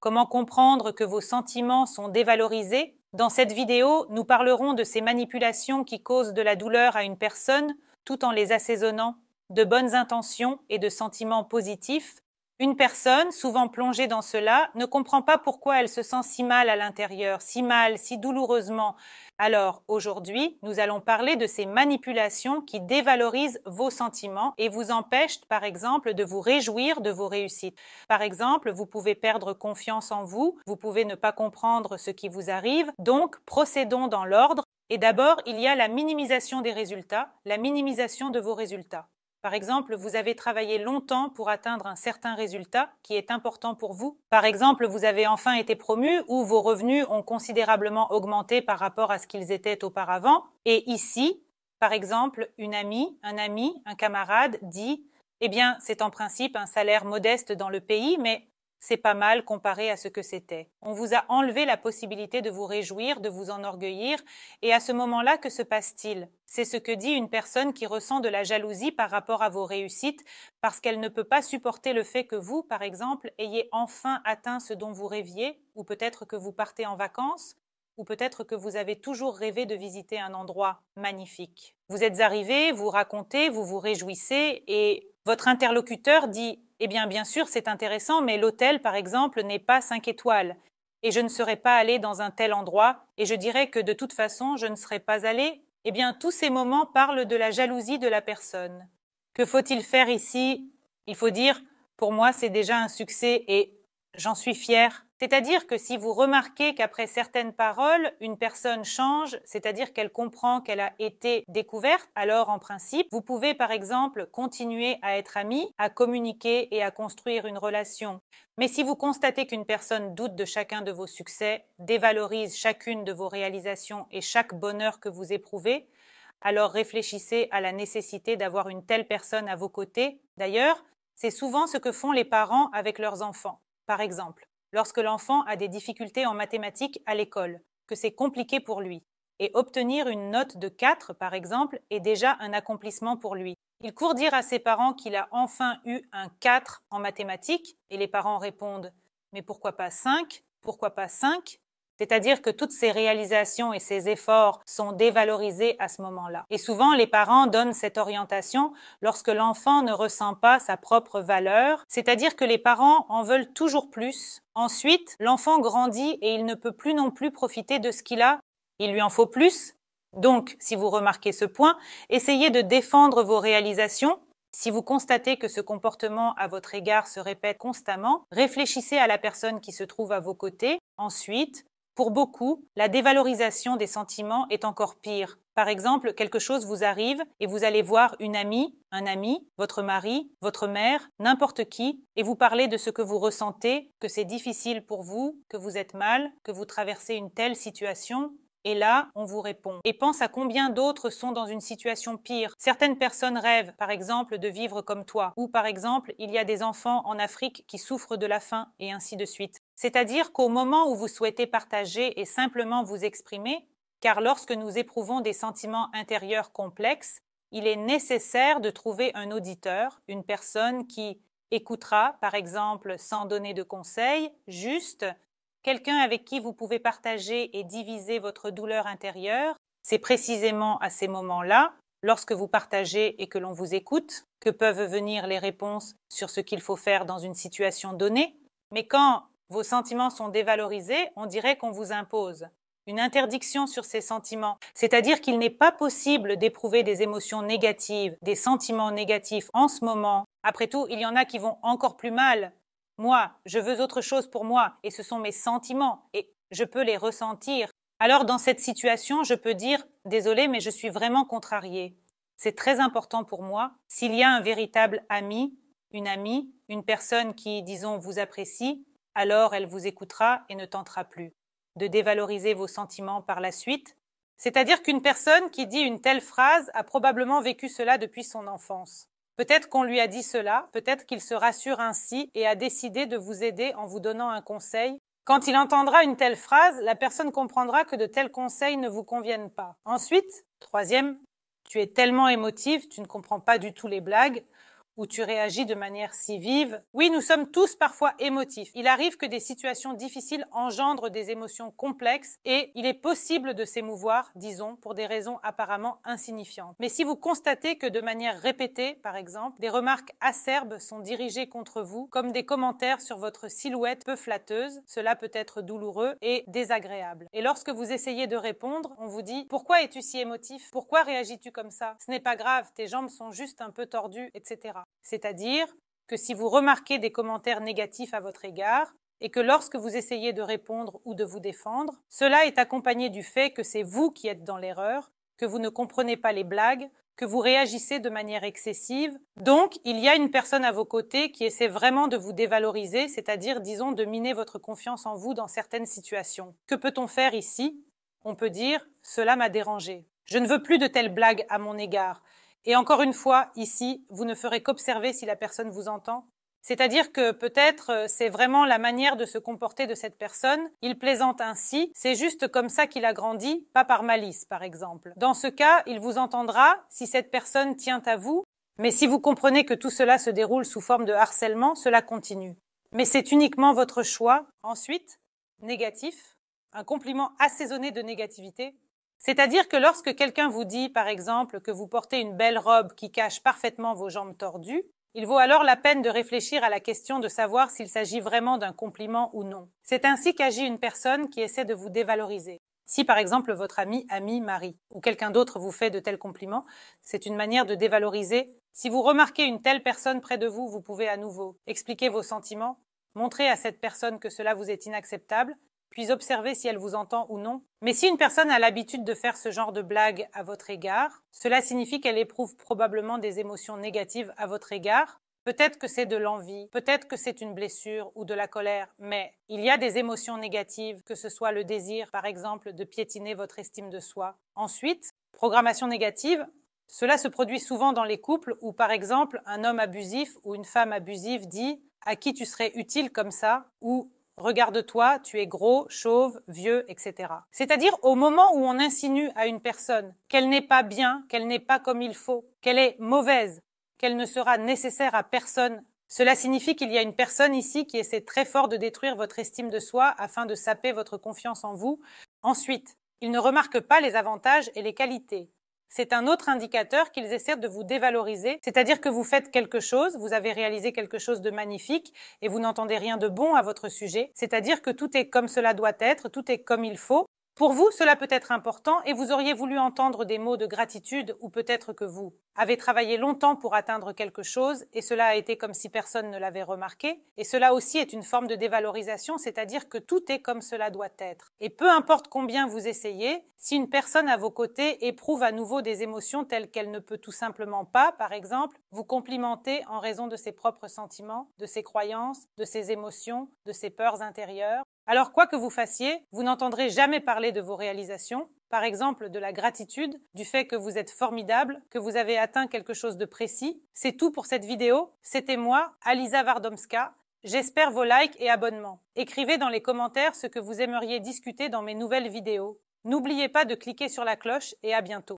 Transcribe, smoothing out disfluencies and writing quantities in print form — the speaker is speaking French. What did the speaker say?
comment comprendre que vos sentiments sont dévalorisés. Dans cette vidéo, nous parlerons de ces manipulations qui causent de la douleur à une personne tout en les assaisonnant de bonnes intentions et de sentiments positifs. Une personne, souvent plongée dans cela, ne comprend pas pourquoi elle se sent si mal à l'intérieur, si mal, si douloureusement. Alors, aujourd'hui, nous allons parler de ces manipulations qui dévalorisent vos sentiments et vous empêchent, par exemple, de vous réjouir de vos réussites. Par exemple, vous pouvez perdre confiance en vous, vous pouvez ne pas comprendre ce qui vous arrive. Donc, procédons dans l'ordre. Et d'abord, il y a la minimisation des résultats, la minimisation de vos résultats. Par exemple, vous avez travaillé longtemps pour atteindre un certain résultat qui est important pour vous. Par exemple, vous avez enfin été promu ou vos revenus ont considérablement augmenté par rapport à ce qu'ils étaient auparavant. Et ici, par exemple, une amie, un camarade dit « Eh bien, c'est en principe un salaire modeste dans le pays, mais c'est pas mal comparé à ce que c'était. » On vous a enlevé la possibilité de vous réjouir, de vous enorgueillir. Et à ce moment-là, que se passe-t-il? C'est ce que dit une personne qui ressent de la jalousie par rapport à vos réussites parce qu'elle ne peut pas supporter le fait que vous, par exemple, ayez enfin atteint ce dont vous rêviez, ou peut-être que vous partez en vacances, ou peut-être que vous avez toujours rêvé de visiter un endroit magnifique. Vous êtes arrivé, vous racontez, vous vous réjouissez et votre interlocuteur dit « Eh bien, bien sûr, c'est intéressant, mais l'hôtel, par exemple, n'est pas 5 étoiles. Et je ne serais pas allé dans un tel endroit, et je dirais que de toute façon, je ne serais pas allé. » Eh bien, tous ces moments parlent de la jalousie de la personne. Que faut-il faire ici? Il faut dire « Pour moi, c'est déjà un succès et j'en suis fière. » C'est-à-dire que si vous remarquez qu'après certaines paroles, une personne change, c'est-à-dire qu'elle comprend qu'elle a été découverte, alors en principe, vous pouvez par exemple continuer à être amis, à communiquer et à construire une relation. Mais si vous constatez qu'une personne doute de chacun de vos succès, dévalorise chacune de vos réalisations et chaque bonheur que vous éprouvez, alors réfléchissez à la nécessité d'avoir une telle personne à vos côtés. D'ailleurs, c'est souvent ce que font les parents avec leurs enfants. Par exemple, lorsque l'enfant a des difficultés en mathématiques à l'école, que c'est compliqué pour lui. Et obtenir une note de 4, par exemple, est déjà un accomplissement pour lui. Il court dire à ses parents qu'il a enfin eu un 4 en mathématiques, et les parents répondent « Mais pourquoi pas 5 ? Pourquoi pas 5 ?» C'est-à-dire que toutes ces réalisations et ces efforts sont dévalorisés à ce moment-là. Et souvent, les parents donnent cette orientation lorsque l'enfant ne ressent pas sa propre valeur, c'est-à-dire que les parents en veulent toujours plus. Ensuite, l'enfant grandit et il ne peut plus non plus profiter de ce qu'il a. Il lui en faut plus. Donc, si vous remarquez ce point, essayez de défendre vos réalisations. Si vous constatez que ce comportement à votre égard se répète constamment, réfléchissez à la personne qui se trouve à vos côtés. Ensuite, pour beaucoup, la dévalorisation des sentiments est encore pire. Par exemple, quelque chose vous arrive et vous allez voir une amie, un ami, votre mari, votre mère, n'importe qui, et vous parlez de ce que vous ressentez, que c'est difficile pour vous, que vous êtes mal, que vous traversez une telle situation. Et là, on vous répond. Et pense à combien d'autres sont dans une situation pire. Certaines personnes rêvent, par exemple, de vivre comme toi. Ou par exemple, il y a des enfants en Afrique qui souffrent de la faim, et ainsi de suite. C'est-à-dire qu'au moment où vous souhaitez partager et simplement vous exprimer, car lorsque nous éprouvons des sentiments intérieurs complexes, il est nécessaire de trouver un auditeur, une personne qui écoutera, par exemple, sans donner de conseils, juste quelqu'un avec qui vous pouvez partager et diviser votre douleur intérieure. C'est précisément à ces moments-là, lorsque vous partagez et que l'on vous écoute, que peuvent venir les réponses sur ce qu'il faut faire dans une situation donnée. Mais quand vos sentiments sont dévalorisés, on dirait qu'on vous impose une interdiction sur ces sentiments. C'est-à-dire qu'il n'est pas possible d'éprouver des émotions négatives, des sentiments négatifs en ce moment. Après tout, il y en a qui vont encore plus mal. Moi, je veux autre chose pour moi, et ce sont mes sentiments, et je peux les ressentir. Alors, dans cette situation, je peux dire « Désolé, mais je suis vraiment contrariée. C'est très important pour moi. S'il y a un véritable ami, une amie, une personne qui, disons, vous apprécie, alors elle vous écoutera et ne tentera plus de dévaloriser vos sentiments par la suite. C'est-à-dire qu'une personne qui dit une telle phrase a probablement vécu cela depuis son enfance. Peut-être qu'on lui a dit cela, peut-être qu'il se rassure ainsi et a décidé de vous aider en vous donnant un conseil. Quand il entendra une telle phrase, la personne comprendra que de tels conseils ne vous conviennent pas. Ensuite, troisième, tu es tellement émotive, tu ne comprends pas du tout les blagues, où tu réagis de manière si vive. Oui, nous sommes tous parfois émotifs. Il arrive que des situations difficiles engendrent des émotions complexes et il est possible de s'émouvoir, disons, pour des raisons apparemment insignifiantes. Mais si vous constatez que de manière répétée, par exemple, des remarques acerbes sont dirigées contre vous, comme des commentaires sur votre silhouette peu flatteuse, cela peut être douloureux et désagréable. Et lorsque vous essayez de répondre, on vous dit « Pourquoi es-tu si émotif? Pourquoi réagis-tu comme ça? Ce n'est pas grave, tes jambes sont juste un peu tordues, etc. » C'est-à-dire que si vous remarquez des commentaires négatifs à votre égard, et que lorsque vous essayez de répondre ou de vous défendre, cela est accompagné du fait que c'est vous qui êtes dans l'erreur, que vous ne comprenez pas les blagues, que vous réagissez de manière excessive. Donc, il y a une personne à vos côtés qui essaie vraiment de vous dévaloriser, c'est-à-dire, disons, de miner votre confiance en vous dans certaines situations. Que peut-on faire ici? On peut dire « Cela m'a dérangé. Je ne veux plus de telles blagues à mon égard. » Et encore une fois, ici, vous ne ferez qu'observer si la personne vous entend. C'est-à-dire que peut-être c'est vraiment la manière de se comporter de cette personne. Il plaisante ainsi, c'est juste comme ça qu'il a grandi, pas par malice, par exemple. Dans ce cas, il vous entendra si cette personne tient à vous, mais si vous comprenez que tout cela se déroule sous forme de harcèlement, cela continue. Mais c'est uniquement votre choix. Ensuite, négatif, un compliment assaisonné de négativité. C'est-à-dire que lorsque quelqu'un vous dit, par exemple, que vous portez une belle robe qui cache parfaitement vos jambes tordues, il vaut alors la peine de réfléchir à la question de savoir s'il s'agit vraiment d'un compliment ou non. C'est ainsi qu'agit une personne qui essaie de vous dévaloriser. Si par exemple votre ami Marie ou quelqu'un d'autre vous fait de tels compliments, c'est une manière de dévaloriser. Si vous remarquez une telle personne près de vous, vous pouvez à nouveau expliquer vos sentiments, montrer à cette personne que cela vous est inacceptable, puis observer si elle vous entend ou non. Mais si une personne a l'habitude de faire ce genre de blague à votre égard, cela signifie qu'elle éprouve probablement des émotions négatives à votre égard. Peut-être que c'est de l'envie, peut-être que c'est une blessure ou de la colère, mais il y a des émotions négatives, que ce soit le désir, par exemple, de piétiner votre estime de soi. Ensuite, programmation négative, cela se produit souvent dans les couples où, par exemple, un homme abusif ou une femme abusive dit « à qui tu serais utile comme ça » ou regarde-toi, tu es gros, chauve, vieux, etc. C'est-à-dire au moment où on insinue à une personne qu'elle n'est pas bien, qu'elle n'est pas comme il faut, qu'elle est mauvaise, qu'elle ne sera nécessaire à personne, cela signifie qu'il y a une personne ici qui essaie très fort de détruire votre estime de soi afin de saper votre confiance en vous. Ensuite, ils ne remarquent pas les avantages et les qualités. C'est un autre indicateur qu'ils essaient de vous dévaloriser, c'est-à-dire que vous faites quelque chose, vous avez réalisé quelque chose de magnifique et vous n'entendez rien de bon à votre sujet, c'est-à-dire que tout est comme cela doit être, tout est comme il faut. Pour vous, cela peut être important et vous auriez voulu entendre des mots de gratitude ou peut-être que vous avez travaillé longtemps pour atteindre quelque chose et cela a été comme si personne ne l'avait remarqué. Et cela aussi est une forme de dévalorisation, c'est-à-dire que tout est comme cela doit être. Et peu importe combien vous essayez, si une personne à vos côtés éprouve à nouveau des émotions telles qu'elle ne peut tout simplement pas, par exemple, vous complimenter en raison de ses propres sentiments, de ses croyances, de ses émotions, de ses peurs intérieures, alors quoi que vous fassiez, vous n'entendrez jamais parler de vos réalisations, par exemple de la gratitude, du fait que vous êtes formidable, que vous avez atteint quelque chose de précis. C'est tout pour cette vidéo. C'était moi, Aliza Wardomska. J'espère vos likes et abonnements. Écrivez dans les commentaires ce que vous aimeriez discuter dans mes nouvelles vidéos. N'oubliez pas de cliquer sur la cloche et à bientôt.